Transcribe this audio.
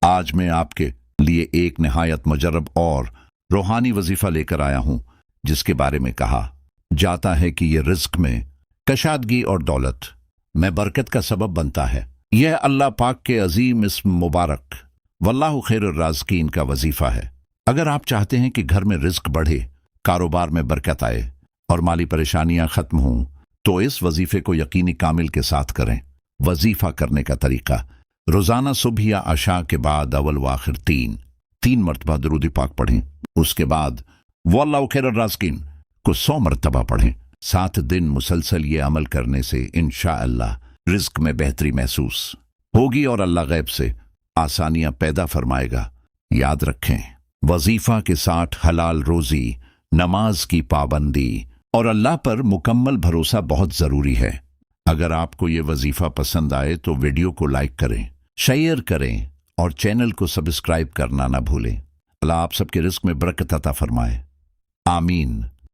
آج میں آپ کے لیے ایک نہایت مجرب اور روحانی وظیفہ لے کر آیا ہوں، جس کے بارے میں کہا جاتا ہے کہ یہ رزق میں کشادگی اور دولت میں برکت کا سبب بنتا ہے۔ یہ اللہ پاک کے عظیم اسم مبارک واللہ خیر الرازقین کا وظیفہ ہے۔ اگر آپ چاہتے ہیں کہ گھر میں رزق بڑھے، کاروبار میں برکت آئے اور مالی پریشانیاں ختم ہوں، تو اس وظیفے کو یقینی کامل کے ساتھ کریں۔ وظیفہ کرنے کا طریقہ: روزانہ صبح یا عشاء کے بعد اول و آخر تین مرتبہ درود پاک پڑھیں۔ اس کے بعد واللہ خیر الرازقین کو 100 مرتبہ پڑھیں۔ 7 دن مسلسل یہ عمل کرنے سے انشاءاللہ رزق میں بہتری محسوس ہوگی اور اللہ غیب سے آسانیاں پیدا فرمائے گا۔ یاد رکھیں، وظیفہ کے ساتھ حلال روزی، نماز کی پابندی اور اللہ پر مکمل بھروسہ بہت ضروری ہے۔ اگر آپ کو یہ وظیفہ پسند آئے تو ویڈیو کو لائک کریں، شیئر کریں اور چینل کو سبسکرائب کرنا نہ بھولیں۔ اللہ آپ سب کے رزق میں برکت عطا فرمائے، آمین۔